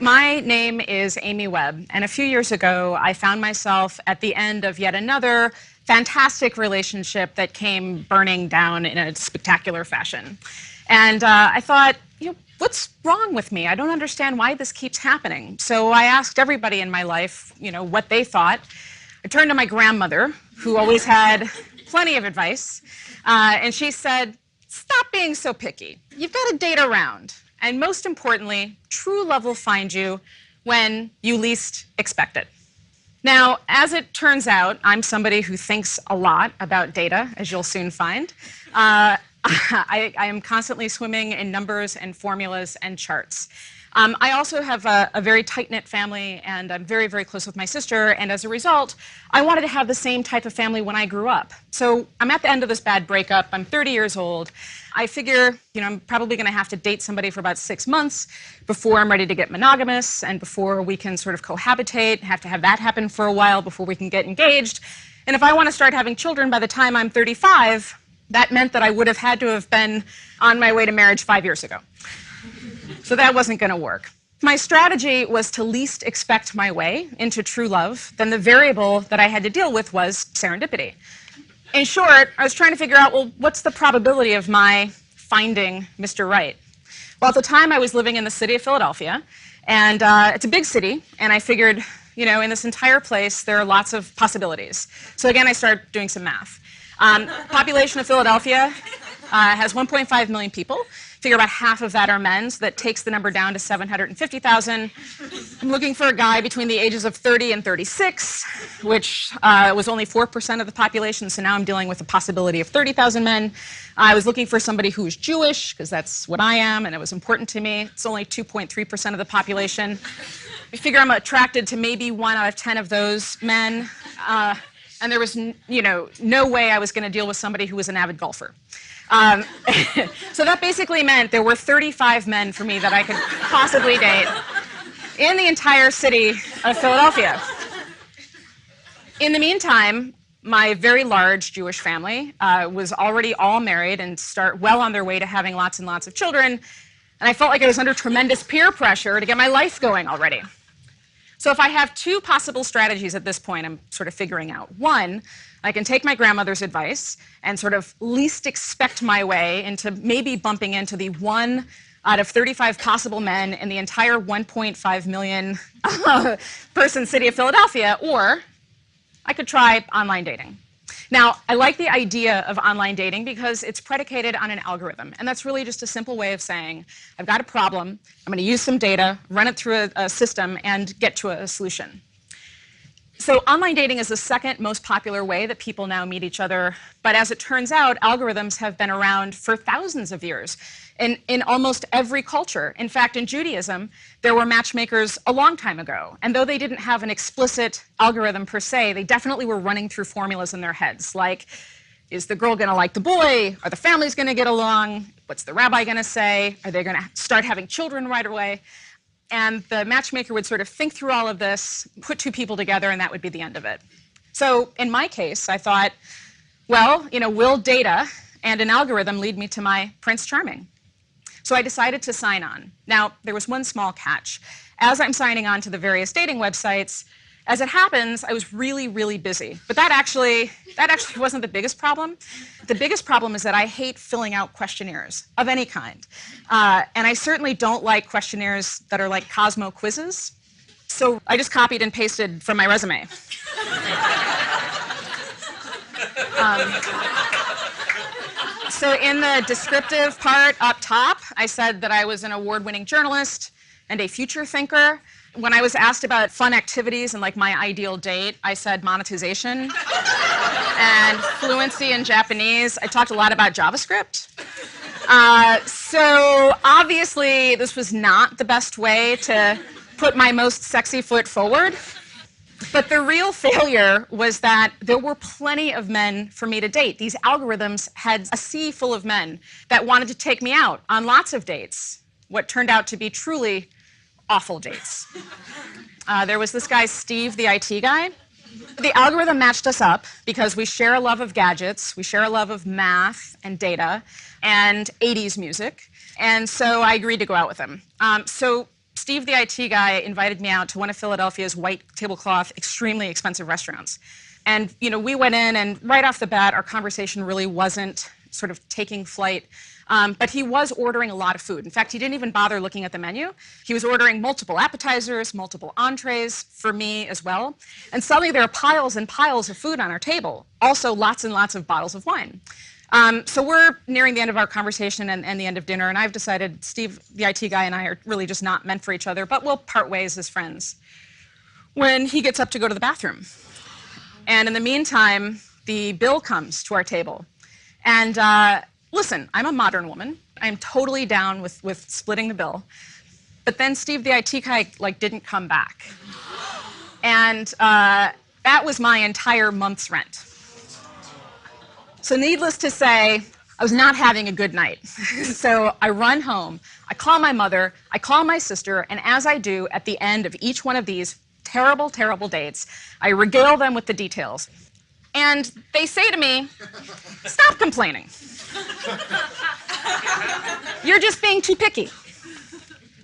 My name is Amy Webb, and a few years ago, I found myself at the end of yet another fantastic relationship that came burning down in a spectacular fashion. And I thought, what's wrong with me? I don't understand why this keeps happening. So I asked everybody in my life, what they thought. I turned to my grandmother, who always had plenty of advice, and she said, stop being so picky. You've got to date around. And most importantly, true love will find you when you least expect it. Now, as it turns out, I'm somebody who thinks a lot about data, as you'll soon find. I am constantly swimming in numbers and formulas and charts. I also have a very tight-knit family, and I'm very, very close with my sister, and as a result, I wanted to have the same type of family when I grew up. So I'm at the end of this bad breakup. I'm 30 years old. I figure, I'm probably going to have to date somebody for about 6 months before I'm ready to get monogamous and before we can sort of cohabitate, have to have that happen for a while before we can get engaged. And if I want to start having children by the time I'm 35, that meant that I would have had to have been on my way to marriage 5 years ago. So that wasn't going to work. My strategy was to least expect my way into true love. Then the variable that I had to deal with was serendipity. In short, I was trying to figure out, well, what's the probability of my finding Mr. Right? Well, at the time, I was living in the city of Philadelphia, and it's a big city, and I figured, in this entire place, there are lots of possibilities. So again, I started doing some math. Population of Philadelphia has 1.5 million people. Figure about half of that are men, so that takes the number down to 750,000. I'm looking for a guy between the ages of 30 and 36, which was only 4% of the population, so now I'm dealing with the possibility of 30,000 men. I was looking for somebody who was Jewish, because that's what I am, and it was important to me. It's only 2.3% of the population. I figure I'm attracted to maybe 1 out of 10 of those men, and there was no way I was going to deal with somebody who was an avid golfer. So that basically meant there were 35 men for me that I could possibly date in the entire city of Philadelphia. In the meantime, my very large Jewish family was already all married and well on their way to having lots and lots of children, and I felt like I was under tremendous peer pressure to get my life going already. So if I have 2 possible strategies at this point, I'm sort of figuring out. 1, I can take my grandmother's advice and sort of least expect my way into maybe bumping into the 1 out of 35 possible men in the entire 1.5 million person city of Philadelphia, or I could try online dating. Now, I like the idea of online dating because it's predicated on an algorithm, and that's really just a simple way of saying, I've got a problem, I'm going to use some data, run it through a system, and get to a solution. So online dating is the second most popular way that people now meet each other, but as it turns out, algorithms have been around for thousands of years in almost every culture. In fact, in Judaism, there were matchmakers a long time ago, and though they didn't have an explicit algorithm per se, they definitely were running through formulas in their heads, like, is the girl going to like the boy? Are the families going to get along? What's the rabbi going to say? Are they going to start having children right away? And the matchmaker would sort of think through all of this, put 2 people together, and that would be the end of it. So in my case, I thought, well, will data and an algorithm lead me to my Prince Charming? So I decided to sign on. Now, there was one small catch. As I'm signing on to the various dating websites, as it happens, I was really, really busy. But that actually wasn't the biggest problem. The biggest problem is that I hate filling out questionnaires of any kind. And I certainly don't like questionnaires that are like Cosmo quizzes. So I just copied and pasted from my resume. So in the descriptive part up top, I said that I was an award-winning journalist and a future thinker. When I was asked about fun activities and like my ideal date, I said monetization and fluency in Japanese. I talked a lot about JavaScript. So obviously, this was not the best way to put my most sexy foot forward. But the real failure was that there were plenty of men for me to date. These algorithms had a sea full of men that wanted to take me out on lots of dates, what turned out to be truly awful dates. There was this guy, Steve, the IT guy. The algorithm matched us up because we share a love of gadgets, we share a love of math and data, and 80s music. And so I agreed to go out with him. So Steve, the IT guy, invited me out to one of Philadelphia's white tablecloth, extremely expensive restaurants. And we went in, and right off the bat, our conversation really wasn't sort of taking flight. But he was ordering a lot of food. In fact, he didn't even bother looking at the menu. He was ordering multiple appetizers, multiple entrees for me as well. And suddenly there are piles and piles of food on our table, also lots and lots of bottles of wine. So we're nearing the end of our conversation and the end of dinner, and I've decided Steve, the IT guy, and I are really just not meant for each other, but we'll part ways as friends. When he gets up to go to the bathroom. And in the meantime, the bill comes to our table. And listen, I'm a modern woman. I'm totally down with splitting the bill. But then Steve, the IT guy, didn't come back. And that was my entire month's rent. So needless to say, I was not having a good night. So I run home, I call my mother, I call my sister, and as I do at the end of each one of these terrible, terrible dates, I regale them with the details. And they say to me, stop complaining. You're just being too picky.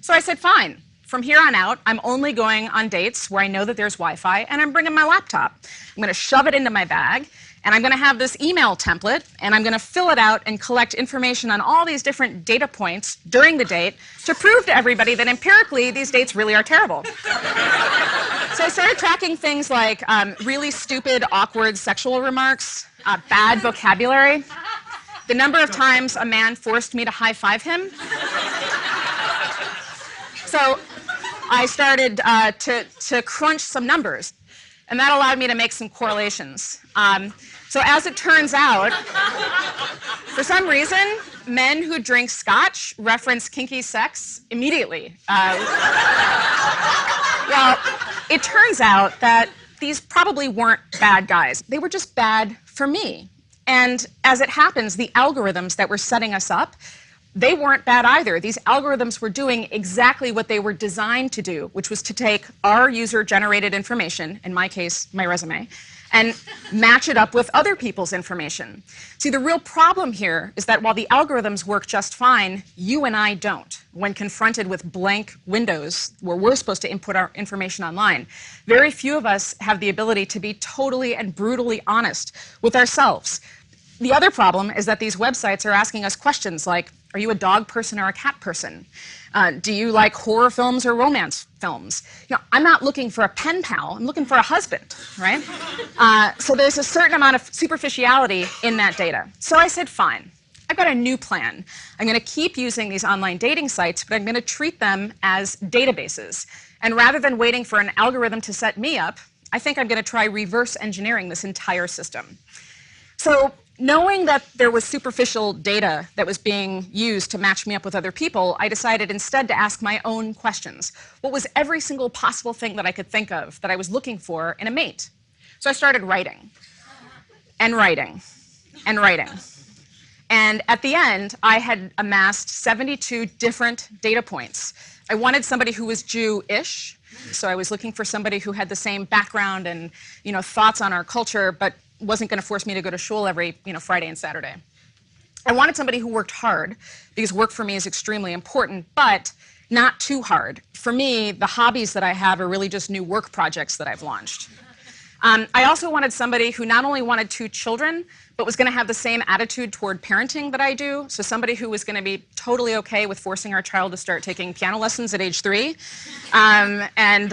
So I said, fine. From here on out, I'm only going on dates where I know that there's Wi-Fi, and I'm bringing my laptop. I'm going to shove it into my bag, and I'm going to have this email template, and I'm going to fill it out and collect information on all these different data points during the date to prove to everybody that empirically these dates really are terrible. So I started tracking things like really stupid, awkward sexual remarks, bad vocabulary, the number of times a man forced me to high-five him. So I started to crunch some numbers, and that allowed me to make some correlations. So as it turns out, for some reason, men who drink scotch reference kinky sex immediately. Well, it turns out that these probably weren't bad guys. They were just bad for me. And as it happens, the algorithms that were setting us up, they weren't bad either. These algorithms were doing exactly what they were designed to do, which was to take our user-generated information, in my case, my resume, and match it up with other people's information. See, the real problem here is that while the algorithms work just fine, you and I don't. When confronted with blank windows where we're supposed to input our information online, very few of us have the ability to be totally and brutally honest with ourselves. The other problem is that these websites are asking us questions like, are you a dog person or a cat person? Do you like horror films or romance films? I'm not looking for a pen pal, I'm looking for a husband, right? So there's a certain amount of superficiality in that data. So I said, fine, I've got a new plan. I'm going to keep using these online dating sites, but I'm going to treat them as databases. And rather than waiting for an algorithm to set me up, I think I'm going to try reverse engineering this entire system. So knowing that there was superficial data that was being used to match me up with other people, I decided instead to ask my own questions. What was every single possible thing that I could think of that I was looking for in a mate? So I started writing, and writing, and writing. And at the end, I had amassed 72 different data points. I wanted somebody who was Jew-ish, so I was looking for somebody who had the same background and thoughts on our culture, but wasn't going to force me to go to shul every Friday and Saturday. I wanted somebody who worked hard, because work for me is extremely important, but not too hard. For me, the hobbies that I have are really just new work projects that I've launched. I also wanted somebody who not only wanted 2 children, but was going to have the same attitude toward parenting that I do. So somebody who was going to be totally okay with forcing our child to start taking piano lessons at age 3, and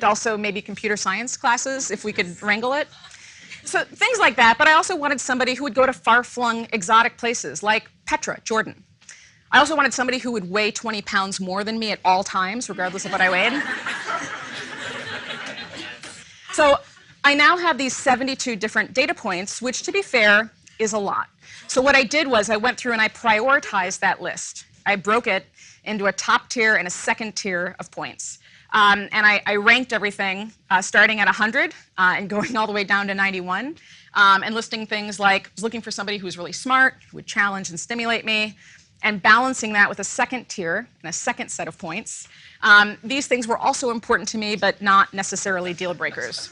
also maybe computer science classes if we could wrangle it. So things like that, but I also wanted somebody who would go to far-flung exotic places like Petra, Jordan. I also wanted somebody who would weigh 20 pounds more than me at all times, regardless of what I weighed. So I now have these 72 different data points, which, to be fair, is a lot. So what I did was I went through and I prioritized that list. I broke it into a top tier and a second tier of points. And I ranked everything starting at 100 and going all the way down to 91, and listing things like I was looking for somebody who was really smart, who would challenge and stimulate me, and balancing that with a second tier and a second set of points. These things were also important to me, but not necessarily deal breakers.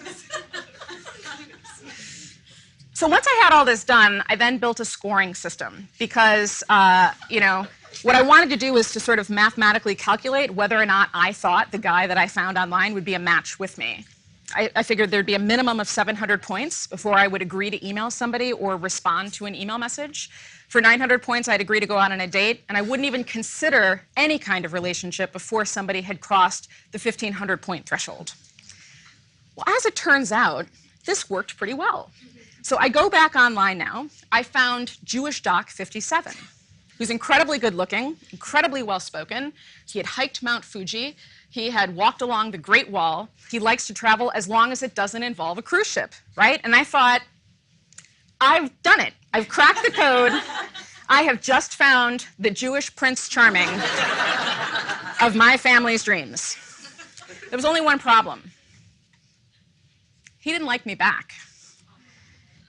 So once I had all this done, I then built a scoring system because, what I wanted to do was to sort of mathematically calculate whether or not I thought the guy that I found online would be a match with me. I figured there'd be a minimum of 700 points before I would agree to email somebody or respond to an email message. For 900 points, I'd agree to go out on a date, and I wouldn't even consider any kind of relationship before somebody had crossed the 1,500-point threshold. Well, as it turns out, this worked pretty well. So I go back online now. I found Jewish Doc 57, who's incredibly good-looking, incredibly well-spoken. He had hiked Mount Fuji. He had walked along the Great Wall. He likes to travel as long as it doesn't involve a cruise ship, right? And I thought, I've done it. I've cracked the code. I have just found the Jewish Prince Charming of my family's dreams. There was only one problem. He didn't like me back.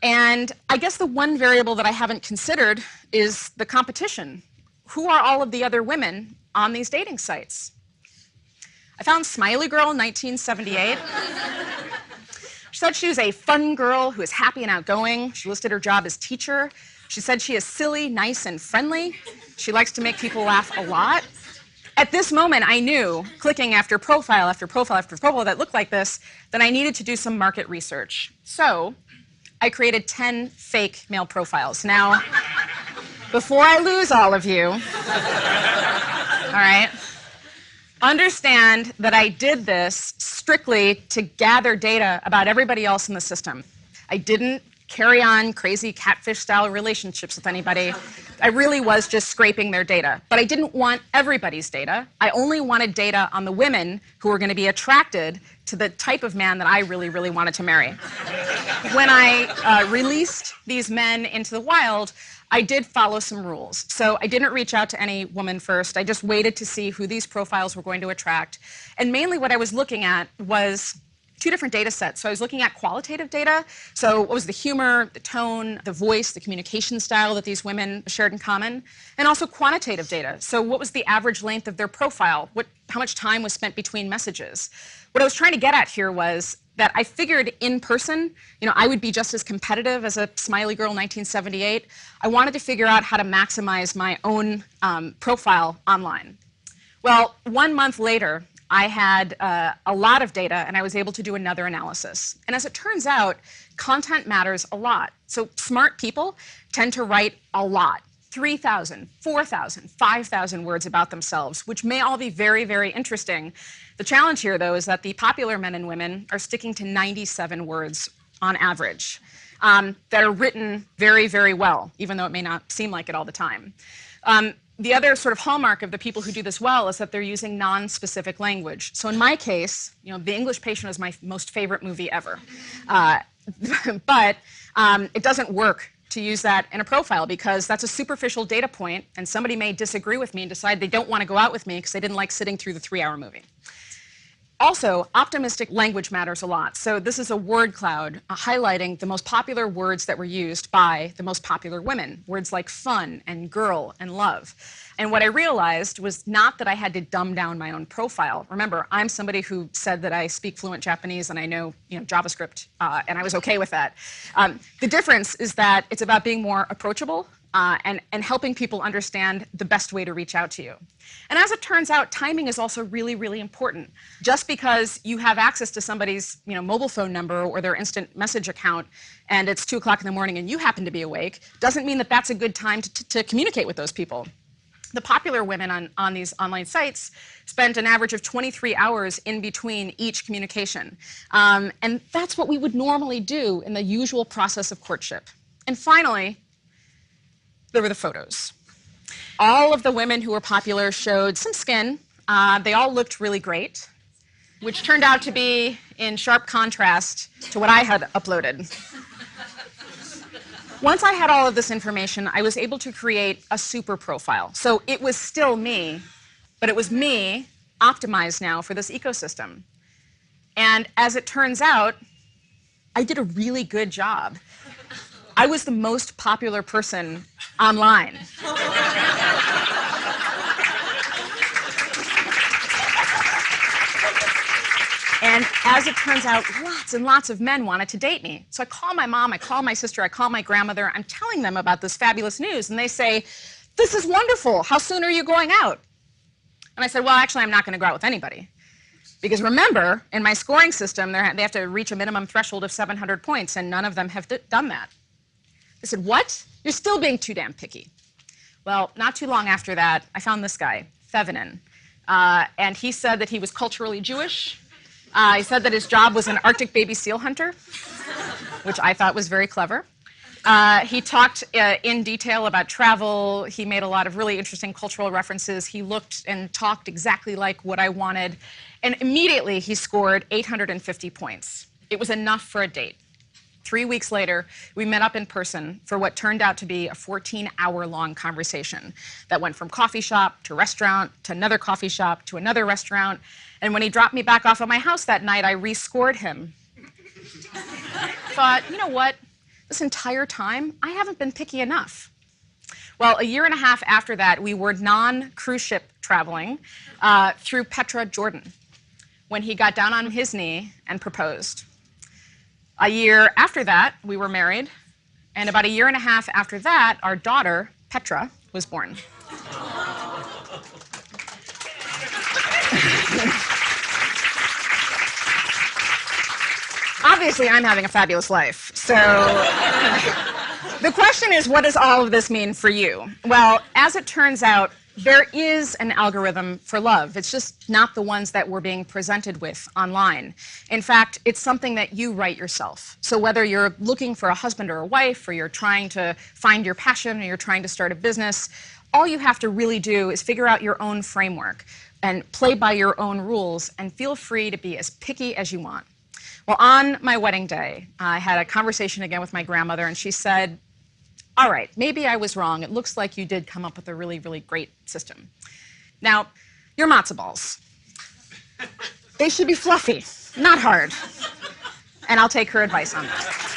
And I guess the one variable that I haven't considered is the competition. Who are all of the other women on these dating sites? I found Smiley Girl in 1978. She said she was a fun girl who is happy and outgoing. She listed her job as teacher. She said she is silly, nice, and friendly. She likes to make people laugh a lot. At this moment, I knew, clicking after profile after profile after profile that looked like this, that I needed to do some market research. So I created 10 fake male profiles. Now, before I lose all of you, all right, understand that I did this strictly to gather data about everybody else in the system. I didn't carry on crazy catfish-style relationships with anybody. I really was just scraping their data. But I didn't want everybody's data. I only wanted data on the women who were going to be attracted to the type of man that I really, really wanted to marry. When I released these men into the wild, I did follow some rules. So I didn't reach out to any woman first. I just waited to see who these profiles were going to attract. And mainly what I was looking at was two different data sets. So I was looking at qualitative data. So what was the humor, the tone, the voice, the communication style that these women shared in common, and also quantitative data. So what was the average length of their profile? How much time was spent between messages? What I was trying to get at here was that I figured in person, I would be just as competitive as a Smiley Girl 1978. I wanted to figure out how to maximize my own profile online. Well, 1 month later, I had a lot of data, and I was able to do another analysis. And as it turns out, content matters a lot. So smart people tend to write a lot. 3,000, 4,000, 5,000 words about themselves, which may all be very, very interesting. The challenge here, though, is that the popular men and women are sticking to 97 words on average that are written very, very well, even though it may not seem like it all the time. The other sort of hallmark of the people who do this well is that they're using non-specific language. So in my case, The English Patient is my most favorite movie ever. But it doesn't work to use that in a profile because that's a superficial data point, and somebody may disagree with me and decide they don't want to go out with me because they didn't like sitting through the 3-hour movie. Also, optimistic language matters a lot. So this is a word cloud highlighting the most popular words that were used by the most popular women, words like fun and girl and love. And what I realized was not that I had to dumb down my own profile. Remember, I'm somebody who said that I speak fluent Japanese and I know, JavaScript, and I was okay with that. The difference is that it's about being more approachable and helping people understand the best way to reach out to you. And as it turns out, timing is also really, really important. Just because you have access to somebody's mobile phone number or their instant message account and it's 2 o'clock in the morning and you happen to be awake, doesn't mean that that's a good time to communicate with those people. The popular women on these online sites spent an average of 23 hours in between each communication. And that's what we would normally do in the usual process of courtship. And finally, there were the photos. All of the women who were popular showed some skin. They all looked really great, which turned out to be in sharp contrast to what I had uploaded. Once I had all of this information, I was able to create a super profile. So it was still me, but it was me optimized now for this ecosystem. And as it turns out, I did a really good job. I was the most popular person online. And as it turns out, lots and lots of men wanted to date me. So I call my mom, I call my sister, I call my grandmother. I'm telling them about this fabulous news. And they say, this is wonderful. How soon are you going out? And I said, well, actually, I'm not going to go out with anybody. Because remember, in my scoring system, they have to reach a minimum threshold of 700 points, and none of them have done that. They said, what? You're still being too damn picky. Well, not too long after that, I found this guy, Thevenin. And he said that he was culturally Jewish. He said that his job was an Arctic baby seal hunter, which I thought was very clever. He talked in detail about travel. He made a lot of really interesting cultural references. He looked and talked exactly like what I wanted. And immediately he scored 850 points. It was enough for a date. 3 weeks later, we met up in person for what turned out to be a 14-hour-long conversation that went from coffee shop to restaurant to another coffee shop to another restaurant. And when he dropped me back off at my house that night, I rescored him. Thought, you know what? This entire time, I haven't been picky enough. Well, a year and a half after that, we were non-cruise ship traveling through Petra, Jordan, when he got down on his knee and proposed. A year after that, we were married, and about a year and a half after that, our daughter, Petra, was born. Obviously, I'm having a fabulous life. So the question is, what does all of this mean for you? Well, as it turns out, there is an algorithm for love. It's just not the ones that we're being presented with online. In fact, it's something that you write yourself. So whether you're looking for a husband or a wife, or you're trying to find your passion, or you're trying to start a business, all you have to really do is figure out your own framework and play by your own rules, and feel free to be as picky as you want. Well, on my wedding day, I had a conversation again with my grandmother, and she said, all right, maybe I was wrong. It looks like you did come up with a really, really great system. Now, your matzo balls, they should be fluffy, not hard. And I'll take her advice on that.